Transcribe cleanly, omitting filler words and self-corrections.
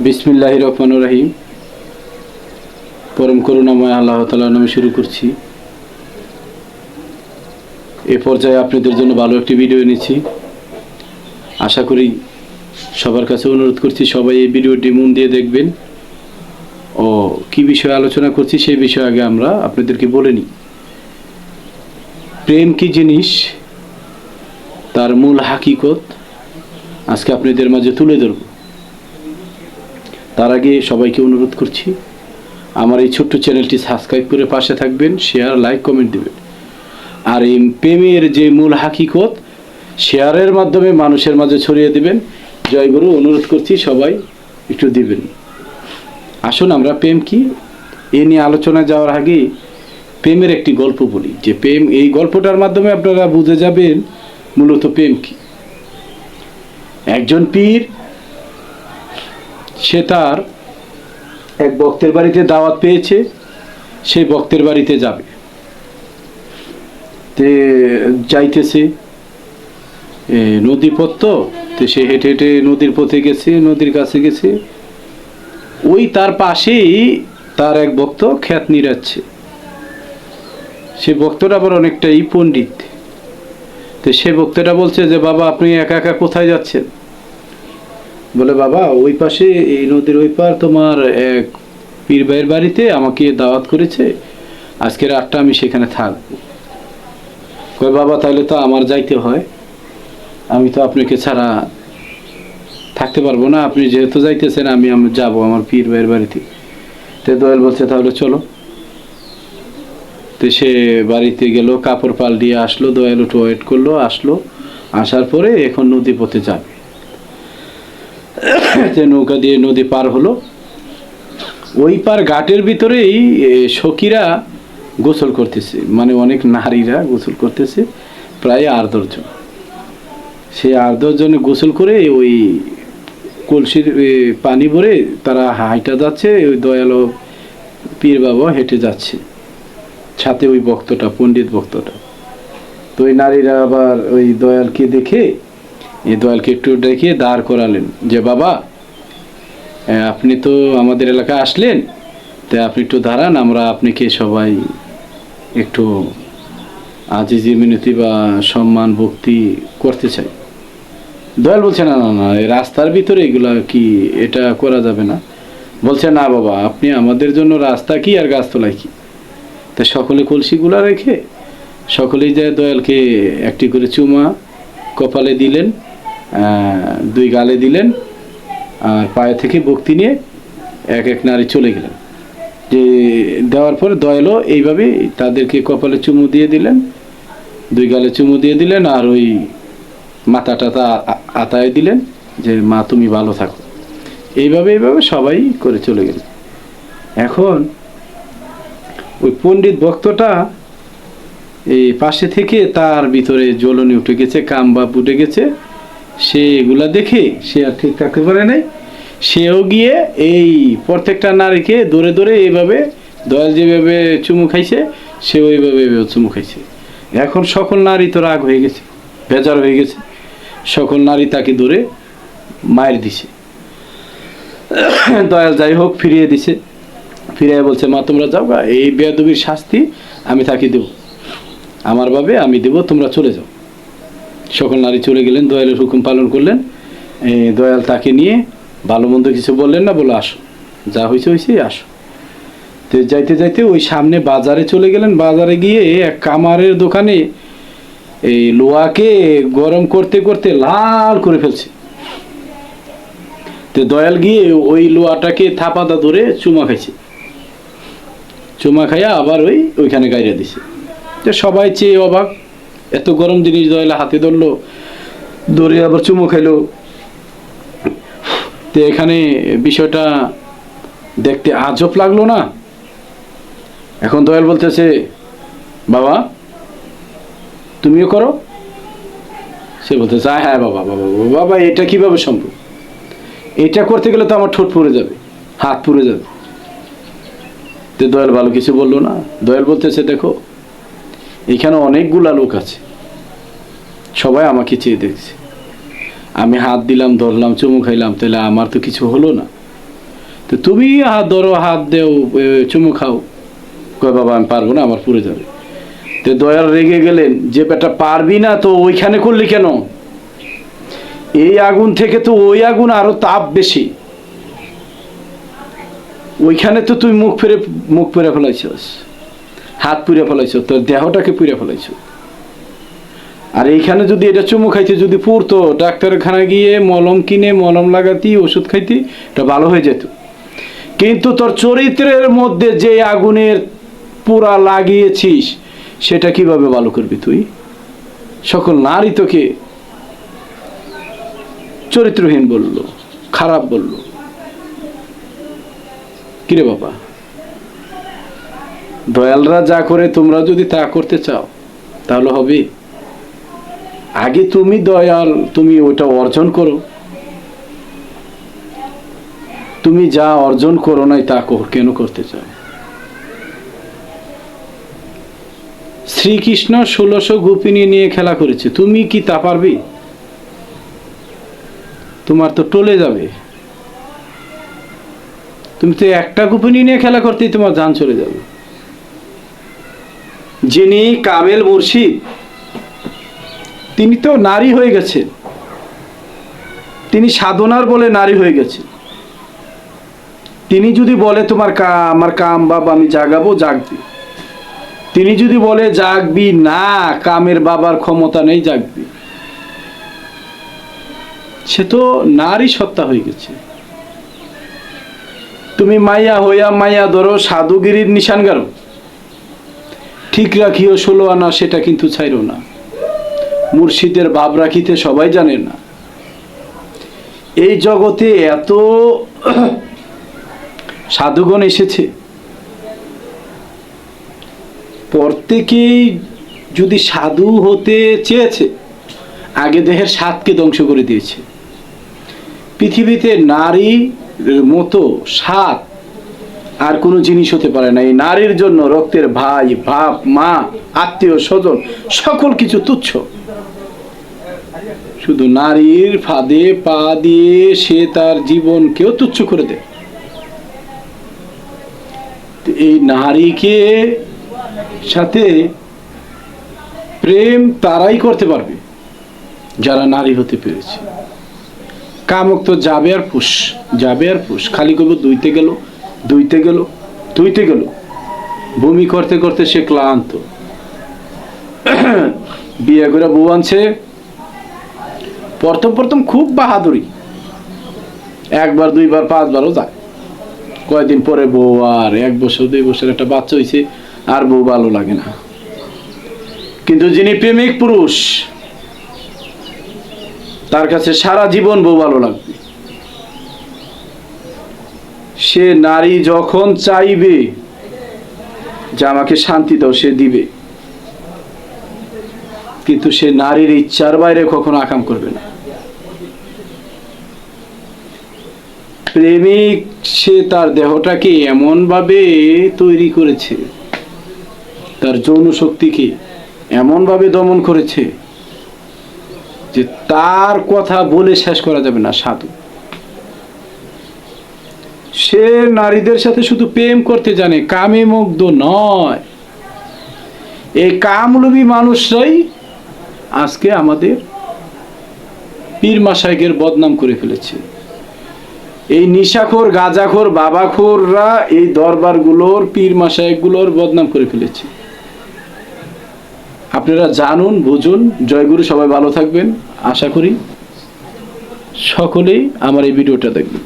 বিসমিল্লাহির রহমানির রহিম। পরম করুণাময় আল্লাহ তাআলার নামে শুরু করছি। এ পর্যায়ে আপনাদের জন্য ভালো একটি ভিডিও এনেছি। আশা করি সবার কাছে অনুরোধ করছি সবাই এই ভিডিওটি মন দিয়ে দেখবেন ও কি বিষয়ে আলোচনা করছি সেই বিষয়ে আগে আমরা আপনাদেরকে বলে নিই। প্রেম কি জিনিস, তার মূল হাকিকত আজকে আপনাদের মাঝে তুলে ধরব। তার আগে সবাইকে অনুরোধ করছি আমার এই ছোট্ট চ্যানেলটি সাবস্ক্রাইব করে পাশে থাকবেন, শেয়ার, লাইক, কমেন্ট দেবেন। আর এই প্রেমের যে মূল হাকিকত শেয়ারের মাধ্যমে মানুষের মাঝে ছড়িয়ে দিবেন। জয়গুরু, অনুরোধ করছি সবাই একটু দিবেন। আসুন আমরা প্রেম কি এ নিয়ে আলোচনায় যাওয়ার আগে প্রেমের একটি গল্প বলি, যে প্রেম, এই গল্পটার মাধ্যমে আপনারা বুঝে যাবেন মূলত প্রেম কি। একজন পীর সে তার এক ভক্তের বাড়িতে দাওয়াত পেয়েছে, সেই ভক্তের বাড়িতে যাবে। তে যাইতেছে নদী পথ, তো সে হেঁটে হেঁটে নদীর পথে গেছে, নদীর কাছে গেছে। ওই তার পাশেই তার এক ভক্ত ক্ষেত নিড়াচ্ছে। সে ভক্তটা আবার অনেকটাই পণ্ডিত। তো সে ভক্তটা বলছে যে বাবা, আপনি একা একা কোথায় যাচ্ছেন? বলে, বাবা ওই পাশে, এই নদীর ওই পার তোমার এক পীর ভাইয়ের বাড়িতে আমাকে দাওয়াত করেছে, আজকে রাতটা আমি সেখানে থাকবো। কয়, বাবা তাহলে তো আমার যাইতে হয়, আমি তো আপনাকে ছাড়া থাকতে পারবো না, আপনি যেহেতু যাইতেছেন আমি যাবো আমার পীর ভাইয়ের বাড়িতে। তো দোয়েল বলছে তাহলে চলো। তো সে বাড়িতে গেল, কাপড় পাল্টিয়ে আসলো, দোয়েল একটু ওয়েট করলো, আসলো। আসার পরে এখন নদী পথে যাবে। যে নৌকা দিয়ে নদী পার হলো। ওই পার ঘাটের ভিতরেই সখীরা গোসল করতেছে, মানে অনেক নারীরা গোসল করতেছে, প্রায় 8-10 জন। সেই 8-10 জনে গোসল করে ওই কলসির পানি ভরে তারা হাইটা যাচ্ছে। ওই দয়ালো পীর বাবা হেঁটে যাচ্ছে, সাথে ওই ভক্তটা, পণ্ডিত ভক্তটা। তো ওই নারীরা আবার ওই দয়ালকে দেখে, এই দয়ালকে একটু ডেকে দাঁড় করালেন যে বাবা, আপনি তো আমাদের এলাকায় আসলেন, তাই আপনি একটু দাঁড়ান, আমরা আপনাকে সবাই একটু আজিজি মিনতি বা সম্মান ভক্তি করতে চাই। দয়াল বলছে, না না না, এই রাস্তার ভিতরে এগুলা কি, এটা করা যাবে না। বলছে, না বাবা, আপনি আমাদের জন্য রাস্তা কি আর গাছতলায় কি। তা সকলে কলসিগুলা রেখে সকলেই যায় দয়ালকে একটি করে চুমা কপালে দিলেন, 2 গালে দিলেন, আর পায়ে থেকে ভক্তি নিয়ে এক এক নারী চলে গেলেন। যে দেওয়ার পরে দয়ালও এইভাবে তাদেরকে কপালে চুমু দিয়ে দিলেন, 2 গালে চুমু দিয়ে দিলেন, আর ওই মাথাটা আতায় দিলেন যে মা তুমি ভালো থাকো। এইভাবে সবাই করে চলে গেল। এখন ওই পণ্ডিত ভক্তটা এই পাশে থেকে তার ভিতরে জ্বলনি উঠে গেছে, কামবাপ উঠে গেছে। সে এগুলা দেখে সে আর ঠিক থাকতে পারে নাই। সেও গিয়ে এই প্রত্যেকটা নারীকে ধরে ধরে এইভাবে দয়াল যেভাবে চুমু খাইছে সে ওইভাবে চুমু খাইছে। এখন সকল নারী তো রাগ হয়ে গেছে, বেজার হয়ে গেছে। সকল নারী তাকে ধরে মায়ের দিছে। দয়াল যাই হোক ফিরিয়ে দিছে। ফিরিয়ে বলছে, মা তোমরা যাও গা, এই বেয়াদবির শাস্তি আমি তাকে দেব, আমার ভাবে আমি দেব, তোমরা চলে যাও। সকল নারী চলে গেলেন, দয়ালের হুকুম পালন করলেন। দয়াল তাকে নিয়ে ভালো মন্দ কিছু বললেন না, বলে আসো, যা হয়েছে হয়েছে, আসো। তো যাইতে যাইতে ওই সামনে বাজারে চলে গেলেন। বাজারে গিয়ে এক কামারের দোকানে এই লোহাকে গরম করতে করতে লাল করে ফেলছে। তো দয়াল গিয়ে ওই লোহাটাকে থাপাতা ধরে চুমা খাইছে। চুমা খাইয়া আবার ওইখানে গাইরা দিছে। তো সবাই চেয়ে অবাক, এত গরম জিনিস দয়াল হাতে ধরলো, ধরে আবার চুমু খাইলো। তো এখানে বিষয়টা দেখতে আজব লাগলো না? এখন দয়াল বলতেছে, বাবা তুমিও করো। সে বলতেছে, হ্যাঁ বাবা, বাবা বাবা এটা কিভাবে সম্ভব? এটা করতে গেলে তো আমার ঠোঁট পুড়ে যাবে, হাত পুড়ে যাবে। তো দয়াল ভালো কিছু বললো না। দয়াল বলতেছে, দেখো এখানে অনেকগুলা লোক আছে, সবাই আমাকে চেয়ে দেখছে, আমি হাত দিলাম, ধরলাম, চুমু খাইলাম, তাহলে আমার তো কিছু হলো না। তো তুমি হাত ধরো, হাত দেও, চুমু খাও, কয় বাবা আমি পারবো না, আমার পুড়ে যাবে। তো দয়াল রেগে গেলেন যে বেটা পারবি না তো ওইখানে করলি কেন? এই আগুন থেকে তো ওই আগুন আরো তাপ বেশি, ওইখানে তো তুই মুখ পুড়ে ফেলাইছস, হাত পুড়ে ফেলাইছ, তোর দেহটাকে পুড়ে ফেলাইছ। আর এইখানে যদি এটা চুমু খাইতে যদি পুড়তো, ডাক্তারখানায় গিয়ে মলম কিনে মলম লাগাতি, ওষুধ খাইতি, এটা ভালো হয়ে যেত। কিন্তু তোর চরিত্রের মধ্যে যে আগুনের পুরা লাগিয়েছিস, সেটা কিভাবে ভালো করবি তুই? সকল নারী তোকে চরিত্রহীন বলল, খারাপ বলল। কিরে বাবা, দয়ালরা যা করে তোমরা যদি তা করতে চাও তাহলে হবে? আগে তুমি দয়াল, তুমি ওটা অর্জন করো। তুমি যা অর্জন করো নাই তা কেন করতে চাও? শ্রীকৃষ্ণ 1600 গোপিনী নিয়ে খেলা করেছে, তুমি কি তা পারবে? তোমার তো টলে যাবে। তুমি তো একটা গোপিনী নিয়ে খেলা করতেই তোমার জান চলে যাবে। যিনি কামেল মুর্শিদ, তিনি তো নারী হয়ে গেছেন, তিনি সাধনার বলে নারী হয়ে গেছেন। তিনি যদি বলে তোমার আমার কাম বাবা আমি জাগাবো, জাগবি। তিনি যদি বলে জাগবি না, কামের বাবার ক্ষমতা নেই, জাগবি। সে তো নারী সত্তা হয়ে গেছে। তুমি মাইয়া হইয়া মাইয়া ধরো, সাধুগিরির নিশান গারো, ঠিক রাখিও 16 আনা, সেটা কিন্তু ছাইরো না। মুর্শিদের ভাব রাখিতে সবাই জানে না। এই জগতে এত সাধুগণ এসেছে, প্রত্যেকেই যদি সাধু হতে চেয়েছে, আগে দেহের স্বাদকে ধ্বংস করে দিয়েছে। পৃথিবীতে নারীর মতো স্বাদ আর কোনো জিনিস হতে পারে না। এই নারীর জন্য রক্তের ভাই, বাপ, মা, আত্মীয় স্বজন সকল কিছু তুচ্ছ। শুধু নারীর ফাঁদে পা দিয়ে সে তার জীবনকেও তুচ্ছ করে দেয়। এই নারীকে সাথে প্রেম তারাই করতে পারবে যারা নারী হতে পেরেছে। কামক তো যাবে আর পুষ, যাবে আর পুষ, খালি করবো দুইতে গেল, দুইতে গেল, দুইতে গেল। বমি করতে করতে সে ক্লান্ত। বিয়ে করে বউ আনছে, প্রথম খুব বাহাদুরি, একবার দুইবার পাঁচবারও যায়। কয়েকদিন পরে বউ আর 1 বছর 2 বছর একটা বাচ্চা হয়েছে, আর বউ ভালো লাগে না। কিন্তু যিনি প্রেমিক পুরুষ, তার কাছে সারা জীবন বউ ভালো লাগবে। সে নারী যখন চাইবে যে আমাকে শান্তি দাও, সে দিবে। কিন্তু সে নারীর ইচ্ছার বাইরে কখনো আকাম করবে না। প্রেমিক সে তার দেহটাকে এমন ভাবে তৈরি করেছে, তার যৌন শক্তিকে এমন ভাবে দমন করেছে যে তার কথা বলে শেষ করা যাবে না। সাধু সে নারীদের সাথে শুধু প্রেম করতে জানে, কামে মুগ্ধ নয়। এই কামলোভী মানুষরাই আজকে আমাদের পীর মাশায়েখের বদনাম করে ফেলেছে। এই নিশাখোর, গাঁজাখোর, বাবাখোররা এই দরবারগুলোর, পীর মাশায়েখগুলোর বদনাম করে ফেলেছে। আপনারা জানুন, বুঝুন। জয়গুরু। সবাই ভালো থাকবেন। আশা করি সকলেই আমার এই ভিডিওটা দেখবেন।